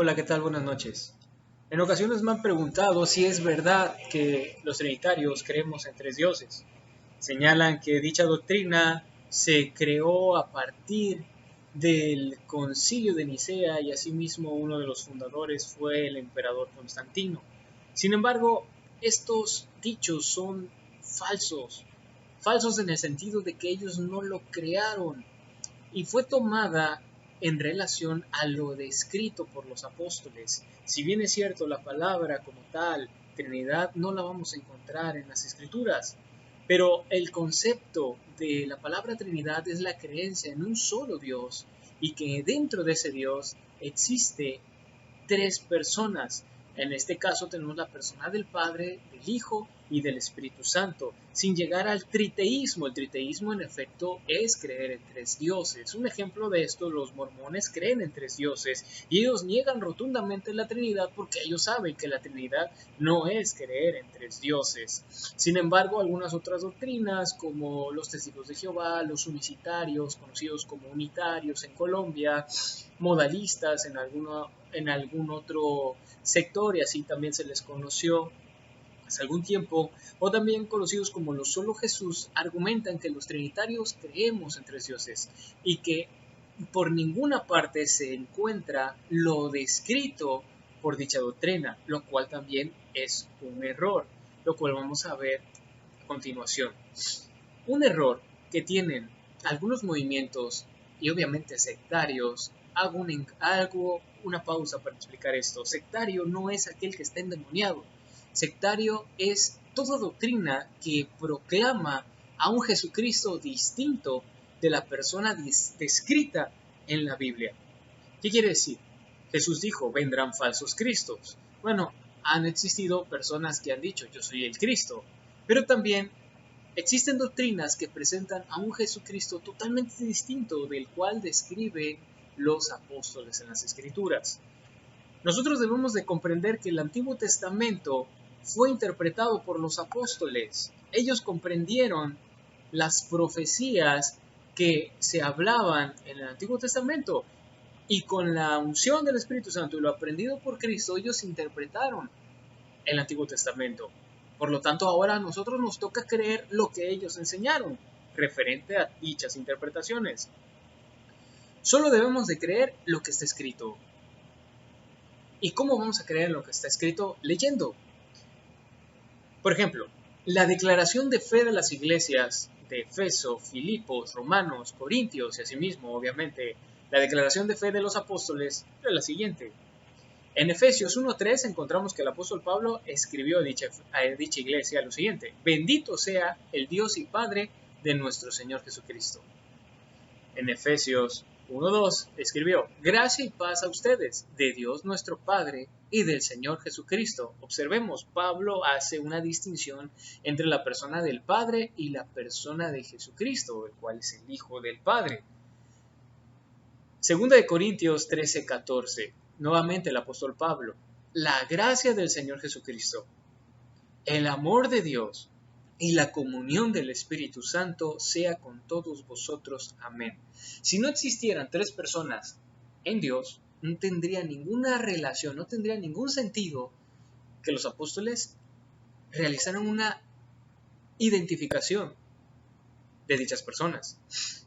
Hola, ¿qué tal? Buenas noches. En ocasiones me han preguntado si es verdad que los trinitarios creemos en tres dioses. Señalan que dicha doctrina se creó a partir del Concilio de Nicea y asimismo uno de los fundadores fue el emperador Constantino. Sin embargo, estos dichos son falsos, falsos en el sentido de que ellos no lo crearon, y fue tomada en relación a lo descrito por los apóstoles. Si bien es cierto, la palabra como tal, Trinidad, no la vamos a encontrar en las Escrituras, pero el concepto de la palabra Trinidad es la creencia en un solo Dios y que dentro de ese Dios existe tres personas. En este caso tenemos la persona del Padre, del Hijo y del Espíritu Santo, sin llegar al triteísmo. El triteísmo en efecto es creer en tres dioses. Un ejemplo de esto, los mormones creen en tres dioses y ellos niegan rotundamente la Trinidad porque ellos saben que la Trinidad no es creer en tres dioses. Sin embargo, algunas otras doctrinas como los testigos de Jehová, los unicitarios, conocidos como unitarios en Colombia, modalistas en algún otro sector y así también se les conoció hace algún tiempo, o también conocidos como los solo Jesús, argumentan que los trinitarios creemos en tres dioses y que por ninguna parte se encuentra lo descrito por dicha doctrina, lo cual también es un error, lo cual vamos a ver a continuación. Un error que tienen algunos movimientos y obviamente sectarios. Hago una pausa para explicar esto. Sectario no es aquel que está endemoniado. Sectario es toda doctrina que proclama a un Jesucristo distinto de la persona descrita en la Biblia. ¿Qué quiere decir? Jesús dijo, vendrán falsos cristos. Bueno, han existido personas que han dicho, yo soy el Cristo, pero también existen doctrinas que presentan a un Jesucristo totalmente distinto del cual describen los apóstoles en las Escrituras. Nosotros debemos de comprender que el Antiguo Testamento fue interpretado por los apóstoles. Ellos comprendieron las profecías que se hablaban en el Antiguo Testamento y con la unción del Espíritu Santo y lo aprendido por Cristo, ellos interpretaron el Antiguo Testamento. Por lo tanto, ahora a nosotros nos toca creer lo que ellos enseñaron referente a dichas interpretaciones. Solo debemos de creer lo que está escrito. ¿Y cómo vamos a creer lo que está escrito? Leyendo. Por ejemplo, la declaración de fe de las iglesias de Efeso, Filipos, Romanos, Corintios y asimismo, obviamente, la declaración de fe de los apóstoles es la siguiente. En Efesios 1.3 encontramos que el apóstol Pablo escribió a dicha iglesia lo siguiente: bendito sea el Dios y Padre de nuestro Señor Jesucristo. En Efesios 1.2 escribió: gracia y paz a ustedes, de Dios nuestro Padre y del Señor Jesucristo. Observemos, Pablo hace una distinción entre la persona del Padre y la persona de Jesucristo, el cual es el Hijo del Padre. Segunda de Corintios 13:14. Nuevamente el apóstol Pablo. La gracia del Señor Jesucristo, el amor de Dios y la comunión del Espíritu Santo sea con todos vosotros. Amén. Si no existieran tres personas en Dios, no tendría ninguna relación, no tendría ningún sentido que los apóstoles realizaran una identificación de dichas personas.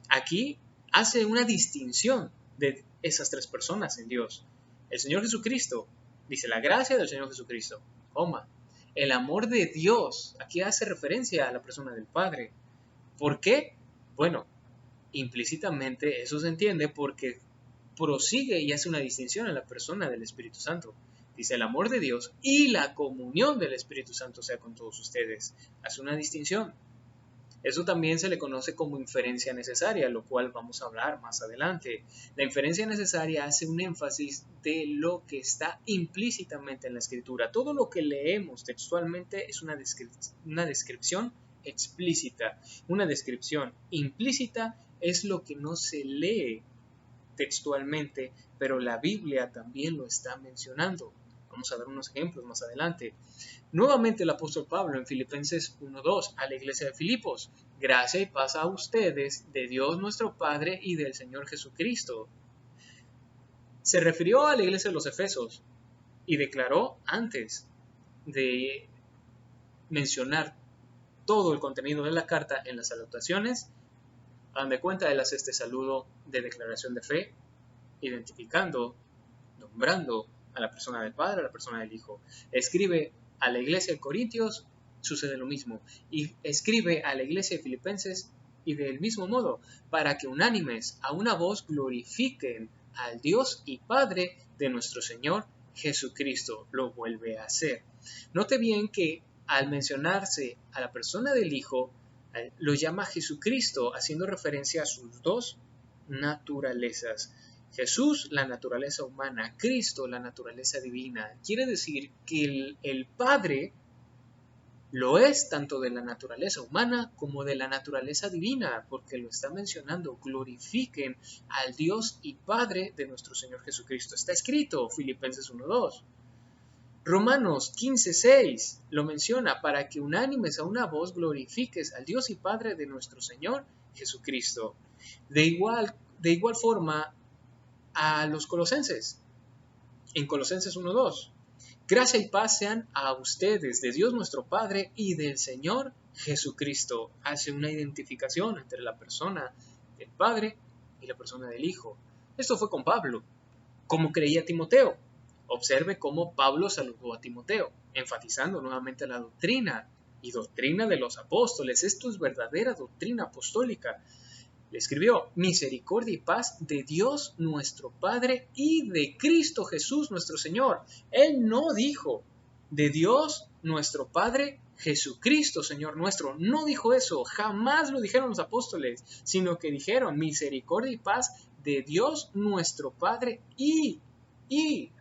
Aquí hace una distinción de esas tres personas en Dios. El Señor Jesucristo, dice la gracia del Señor Jesucristo, coma, el amor de Dios, aquí hace referencia a la persona del Padre. ¿Por qué? Bueno, implícitamente eso se entiende porque prosigue y hace una distinción en la persona del Espíritu Santo. Dice el amor de Dios y la comunión del Espíritu Santo sea con todos ustedes. Hace una distinción. Eso también se le conoce como inferencia necesaria, lo cual vamos a hablar más adelante. La inferencia necesaria hace un énfasis de lo que está implícitamente en la escritura. Todo lo que leemos textualmente es una descripción explícita. Una descripción implícita es lo que no se lee textualmente, pero la Biblia también lo está mencionando. Vamos a dar unos ejemplos más adelante. Nuevamente el apóstol Pablo en Filipenses 1.2 a la iglesia de Filipos: gracia y paz a ustedes de Dios nuestro Padre y del Señor Jesucristo. Se refirió a la iglesia de los Efesos y declaró antes de mencionar todo el contenido de la carta en las salutaciones, hagan de cuenta, él hace este saludo de declaración de fe, identificando, nombrando a la persona del Padre, a la persona del Hijo. Escribe a la iglesia de Corintios, sucede lo mismo. Y escribe a la iglesia de Filipenses, y del mismo modo, para que unánimes a una voz glorifiquen al Dios y Padre de nuestro Señor Jesucristo. Lo vuelve a hacer. Note bien que al mencionarse a la persona del Hijo, lo llama Jesucristo, haciendo referencia a sus dos naturalezas. Jesús, la naturaleza humana; Cristo, la naturaleza divina. Quiere decir que el Padre lo es tanto de la naturaleza humana como de la naturaleza divina, porque lo está mencionando. Glorifiquen al Dios y Padre de nuestro Señor Jesucristo. Está escrito, Filipenses 1:2. Romanos 15:6 lo menciona, para que unánimes a una voz glorifiques al Dios y Padre de nuestro Señor Jesucristo. De igual forma a los colosenses, en Colosenses 1:2. Gracia y paz sean a ustedes, de Dios nuestro Padre y del Señor Jesucristo. Hace una identificación entre la persona del Padre y la persona del Hijo. Esto fue con Pablo, como creía Timoteo. Observe cómo Pablo saludó a Timoteo, enfatizando nuevamente la doctrina y doctrina de los apóstoles. Esto es verdadera doctrina apostólica. Le escribió: misericordia y paz de Dios nuestro Padre y de Cristo Jesús nuestro Señor. Él no dijo de Dios nuestro Padre Jesucristo Señor nuestro. No dijo eso. Jamás lo dijeron los apóstoles, sino que dijeron misericordia y paz de Dios nuestro Padre y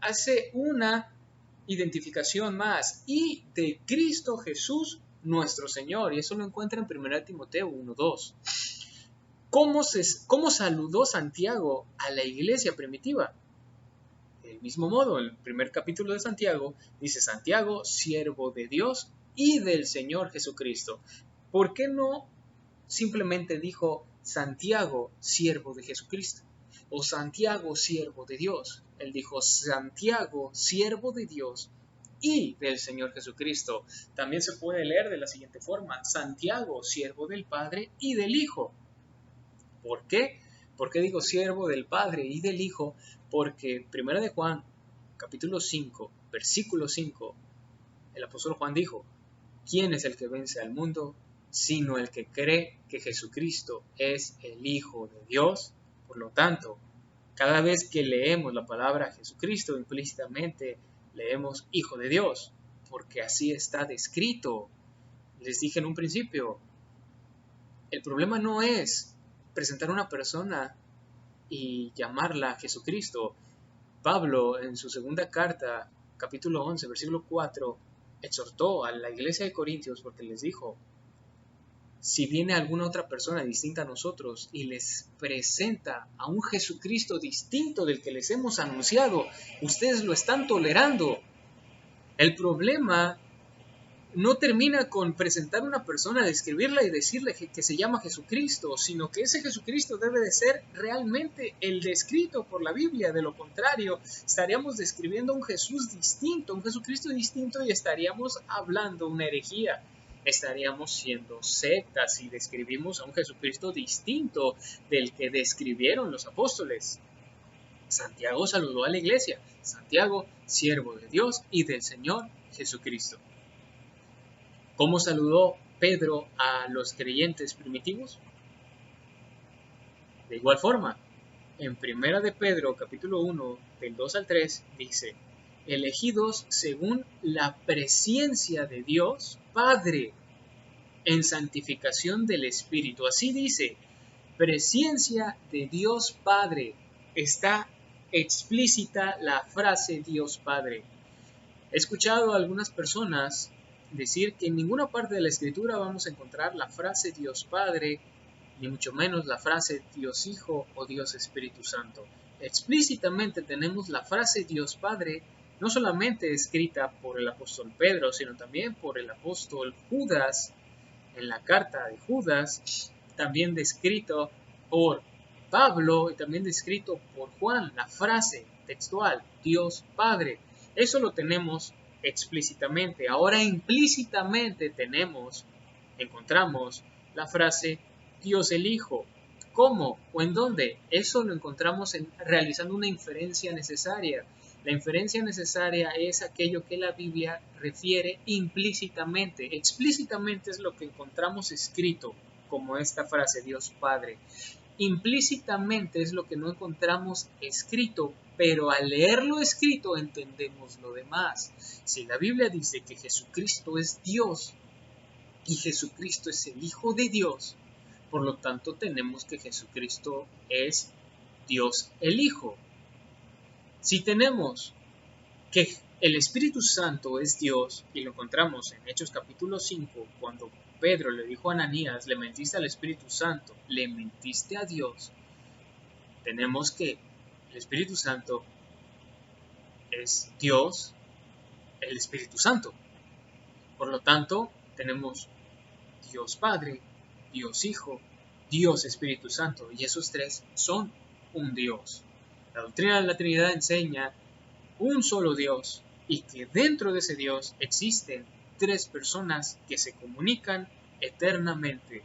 hace una identificación más, y de Cristo Jesús nuestro Señor. Y eso lo encuentra en 1 Timoteo 1:2. ¿Cómo saludó Santiago a la iglesia primitiva? Del mismo modo, el primer capítulo de Santiago dice: Santiago, siervo de Dios y del Señor Jesucristo. ¿Por qué no simplemente dijo Santiago, siervo de Jesucristo? O Santiago, siervo de Dios. Él dijo Santiago, siervo de Dios y del Señor Jesucristo. También se puede leer de la siguiente forma: Santiago, siervo del Padre y del Hijo. ¿Por qué? ¿Por qué digo siervo del Padre y del Hijo? Porque 1 de Juan, capítulo 5, versículo 5, el apóstol Juan dijo: ¿quién es el que vence al mundo sino el que cree que Jesucristo es el Hijo de Dios? Por lo tanto, cada vez que leemos la palabra Jesucristo, implícitamente leemos Hijo de Dios, porque así está descrito. Les dije en un principio, el problema no es presentar a una persona y llamarla Jesucristo. Pablo, en su segunda carta, capítulo 11, versículo 4, exhortó a la iglesia de Corintios porque les dijo: si viene alguna otra persona distinta a nosotros y les presenta a un Jesucristo distinto del que les hemos anunciado, ustedes lo están tolerando. El problema no termina con presentar a una persona, describirla y decirle que se llama Jesucristo, sino que ese Jesucristo debe de ser realmente el descrito por la Biblia. De lo contrario, estaríamos describiendo a un Jesús distinto, un Jesucristo distinto, y estaríamos hablando una herejía. Estaríamos siendo sectas si describimos a un Jesucristo distinto del que describieron los apóstoles. Santiago saludó a la iglesia: Santiago, siervo de Dios y del Señor Jesucristo. ¿Cómo saludó Pedro a los creyentes primitivos? De igual forma, en 1 de Pedro, capítulo 1, del 2 al 3, dice: elegidos según la presciencia de Dios Padre, en santificación del Espíritu. Así dice, presciencia de Dios Padre. Está explícita la frase Dios Padre. He escuchado a algunas personas decir que en ninguna parte de la Escritura vamos a encontrar la frase Dios Padre, ni mucho menos la frase Dios Hijo o Dios Espíritu Santo. Explícitamente tenemos la frase Dios Padre, no solamente escrita por el apóstol Pedro, sino también por el apóstol Judas, en la carta de Judas, también descrito por Pablo y también descrito por Juan, la frase textual, Dios Padre. Eso lo tenemos explícitamente. Ahora implícitamente encontramos la frase Dios el Hijo. ¿Cómo o en dónde? Eso lo encontramos realizando una inferencia necesaria. La inferencia necesaria es aquello que la Biblia refiere implícitamente. Explícitamente es lo que encontramos escrito, como esta frase, Dios Padre. Implícitamente es lo que no encontramos escrito, pero al leerlo escrito entendemos lo demás. Si la Biblia dice que Jesucristo es Dios y Jesucristo es el Hijo de Dios, por lo tanto tenemos que Jesucristo es Dios el Hijo. Si tenemos que el Espíritu Santo es Dios, y lo encontramos en Hechos capítulo 5, cuando Pedro le dijo a Ananías, le mentiste al Espíritu Santo, le mentiste a Dios, tenemos que el Espíritu Santo es Dios, el Espíritu Santo. Por lo tanto, tenemos Dios Padre, Dios Hijo, Dios Espíritu Santo, y esos tres son un Dios. La doctrina de la Trinidad enseña un solo Dios y que dentro de ese Dios existen tres personas que se comunican eternamente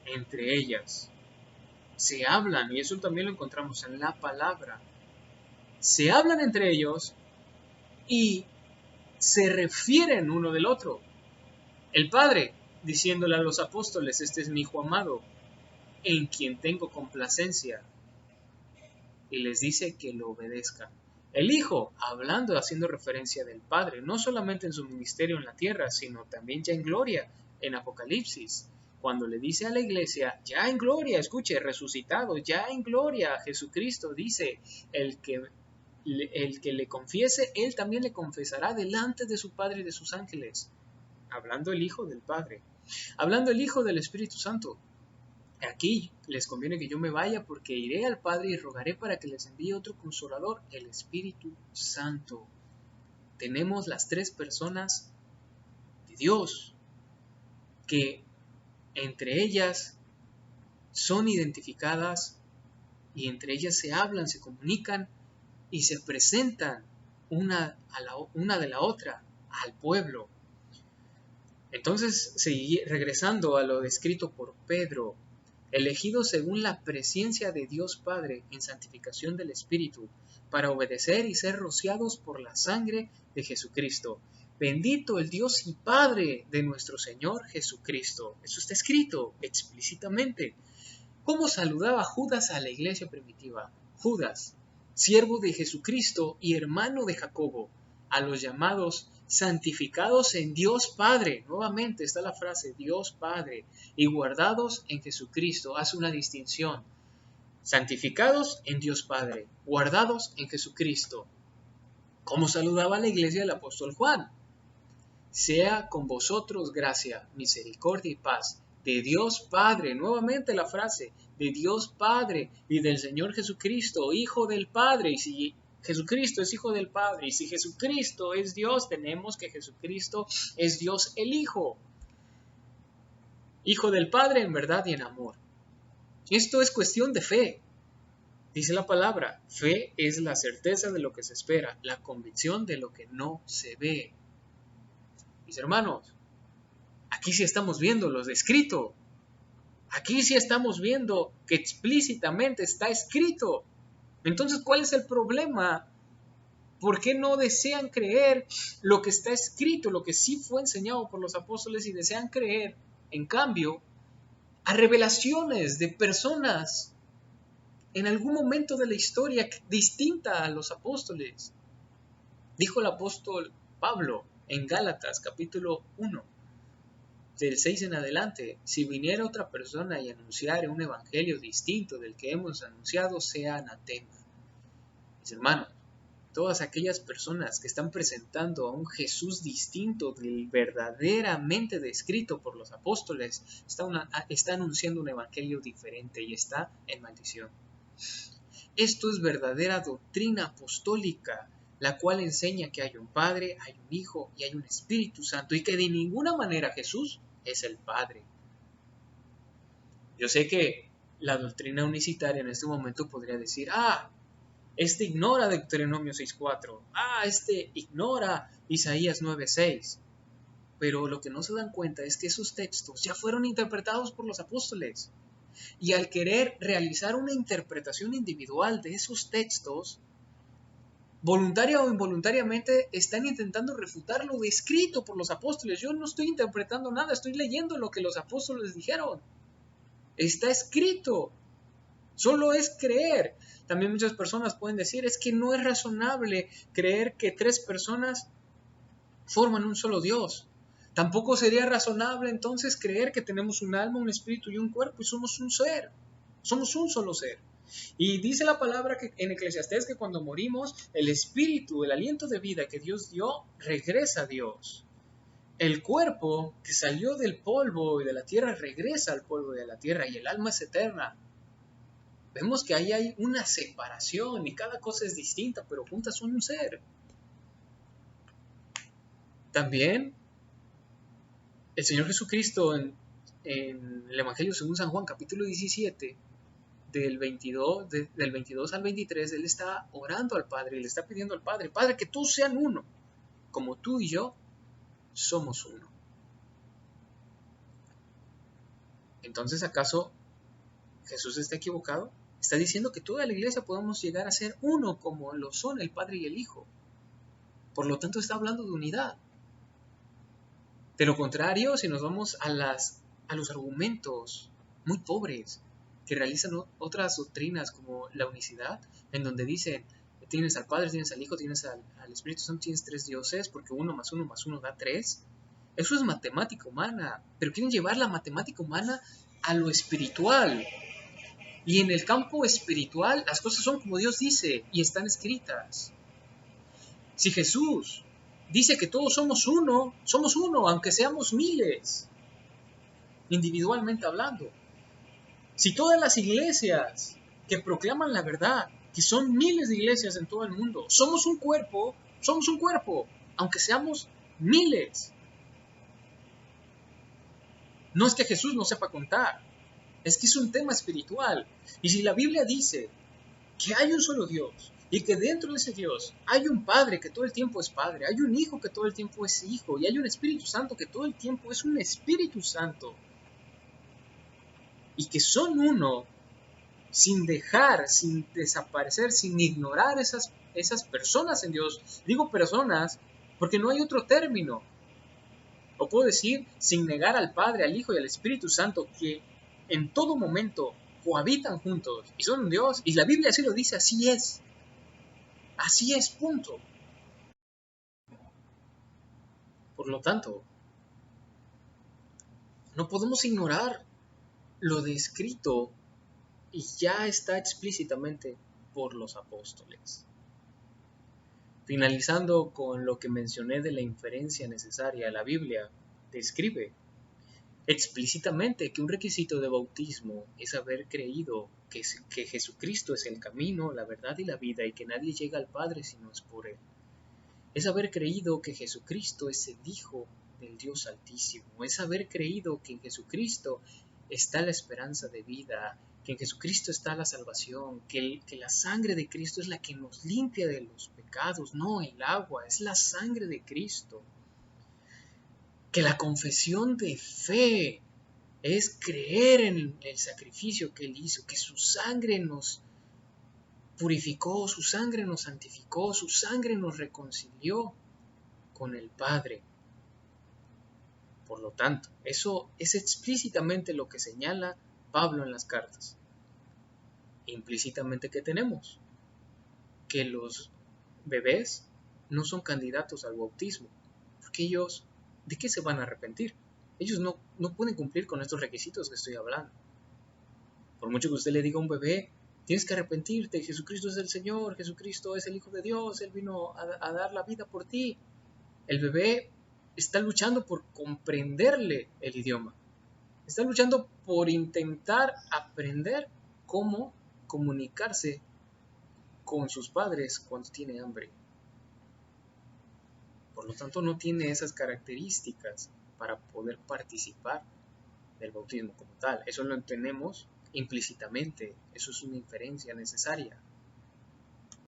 entre ellas. Se hablan, y eso también lo encontramos en la palabra. Se hablan entre ellos y se refieren uno del otro. El Padre diciéndole a los apóstoles, este es mi Hijo amado, en quien tengo complacencia, y les dice que lo obedezcan. El Hijo, hablando, haciendo referencia del Padre, no solamente en su ministerio en la tierra, sino también ya en gloria, en Apocalipsis, cuando le dice a la iglesia, ya en gloria, escuche, resucitado, ya en gloria, Jesucristo dice, el que le confiese, él también le confesará delante de su Padre y de sus ángeles. Hablando el Hijo del Padre, hablando el Hijo del Espíritu Santo. Aquí les conviene que yo me vaya porque iré al Padre y rogaré para que les envíe otro consolador, el Espíritu Santo. Tenemos las tres personas de Dios que entre ellas son identificadas y entre ellas se hablan, se comunican y se presentan una de la otra al pueblo. Entonces, regresando a lo descrito por Pedro, elegidos según la presencia de Dios Padre en santificación del Espíritu, para obedecer y ser rociados por la sangre de Jesucristo. Bendito el Dios y Padre de nuestro Señor Jesucristo. Eso está escrito explícitamente. ¿Cómo saludaba Judas a la iglesia primitiva? Judas, siervo de Jesucristo y hermano de Jacobo, a los llamados santificados en Dios Padre, nuevamente está la frase Dios Padre, y guardados en Jesucristo, hace una distinción, santificados en Dios Padre, guardados en Jesucristo. ¿Cómo saludaba la iglesia del apóstol Juan? Sea con vosotros gracia, misericordia y paz de Dios Padre, nuevamente la frase, de Dios Padre y del Señor Jesucristo, Hijo del Padre, y si Jesucristo es Hijo del Padre, y si Jesucristo es Dios, tenemos que Jesucristo es Dios el Hijo. Hijo del Padre en verdad y en amor. Esto es cuestión de fe. Dice la palabra, fe es la certeza de lo que se espera, la convicción de lo que no se ve. Mis hermanos, aquí sí estamos viendo lo descrito. Aquí sí estamos viendo que explícitamente está escrito. Entonces, ¿cuál es el problema? ¿Por qué no desean creer lo que está escrito, lo que sí fue enseñado por los apóstoles y desean creer, en cambio, a revelaciones de personas en algún momento de la historia distinta a los apóstoles? Dijo el apóstol Pablo en Gálatas capítulo 1, del 6 en adelante, si viniera otra persona y anunciara un evangelio distinto del que hemos anunciado, sea anatema. Mis hermanos, todas aquellas personas que están presentando a un Jesús distinto del verdaderamente descrito por los apóstoles, está anunciando un evangelio diferente y está en maldición. Esto es verdadera doctrina apostólica, la cual enseña que hay un Padre, hay un Hijo y hay un Espíritu Santo, y que de ninguna manera Jesús es el Padre. Yo sé que la doctrina unicitaria en este momento podría decir, Este ignora Deuteronomio 6.4. Este ignora Isaías 9.6. Pero lo que no se dan cuenta es que esos textos ya fueron interpretados por los apóstoles. Y al querer realizar una interpretación individual de esos textos, voluntaria o involuntariamente están intentando refutar lo descrito por los apóstoles. Yo no estoy interpretando nada, estoy leyendo lo que los apóstoles dijeron. Está escrito. Solo es creer. También muchas personas pueden decir, es que no es razonable creer que 3 personas forman un solo Dios. Tampoco sería razonable entonces creer que tenemos un alma, un espíritu y un cuerpo y somos un ser. Somos un solo ser. Y dice la palabra que en Eclesiastés que cuando morimos, el espíritu, el aliento de vida que Dios dio, regresa a Dios. El cuerpo que salió del polvo y de la tierra regresa al polvo de la tierra y el alma es eterna. Vemos que ahí hay una separación y cada cosa es distinta, pero juntas son un ser. También el Señor Jesucristo en el Evangelio según San Juan, capítulo 17, del 22 al 23, Él está orando al Padre y le está pidiendo al Padre, Padre, que todos sean uno, como tú y yo somos uno. Entonces, ¿acaso Jesús está equivocado? Está diciendo que toda la iglesia podemos llegar a ser uno como lo son el Padre y el Hijo. Por lo tanto, está hablando de unidad. De lo contrario, si nos vamos a los argumentos muy pobres que realizan otras doctrinas como la unicidad, en donde dicen, tienes al Padre, tienes al Hijo, tienes al Espíritu Santo, tienes 3 dioses, porque 1 más 1 más 1 da 3. Eso es matemática humana, pero quieren llevar la matemática humana a lo espiritual. Y en el campo espiritual las cosas son como Dios dice y están escritas. Si Jesús dice que todos somos uno, aunque seamos miles, individualmente hablando. Si todas las iglesias que proclaman la verdad, que son miles de iglesias en todo el mundo, somos un cuerpo, aunque seamos miles. No es que Jesús no sepa contar, es que es un tema espiritual. Y si la Biblia dice que hay un solo Dios, y que dentro de ese Dios hay un Padre que todo el tiempo es Padre, hay un Hijo que todo el tiempo es Hijo, y hay un Espíritu Santo que todo el tiempo es un Espíritu Santo, y que son uno, sin dejar, sin desaparecer, sin ignorar esas personas en Dios. Digo personas porque no hay otro término. O puedo decir, sin negar al Padre, al Hijo y al Espíritu Santo, que en todo momento cohabitan juntos y son un Dios. Y la Biblia así lo dice, así es. Así es, punto. Por lo tanto, no podemos ignorar lo descrito y ya está explícitamente por los apóstoles. Finalizando con lo que mencioné de la inferencia necesaria, la Biblia describe explícitamente que un requisito de bautismo es haber creído que Jesucristo es el camino, la verdad y la vida y que nadie llega al Padre si no es por Él. Es haber creído que Jesucristo es el Hijo del Dios Altísimo, es haber creído que en Jesucristo está la esperanza de vida, que en Jesucristo está la salvación, que la sangre de Cristo es la que nos limpia de los pecados, no el agua, es la sangre de Cristo. Que la confesión de fe es creer en el sacrificio que Él hizo, que su sangre nos purificó, su sangre nos santificó, su sangre nos reconcilió con el Padre. Por lo tanto, eso es explícitamente lo que señala Pablo en las cartas. Implícitamente, ¿qué tenemos? Que los bebés no son candidatos al bautismo, porque ellos, ¿de qué se van a arrepentir? Ellos no pueden cumplir con estos requisitos que estoy hablando. Por mucho que usted le diga a un bebé, tienes que arrepentirte, Jesucristo es el Señor, Jesucristo es el Hijo de Dios, Él vino a dar la vida por ti. El bebé está luchando por comprenderle el idioma. Está luchando por intentar aprender cómo comunicarse con sus padres cuando tiene hambre. Por lo tanto, no tiene esas características para poder participar del bautismo como tal. Eso lo entendemos implícitamente. Eso es una inferencia necesaria.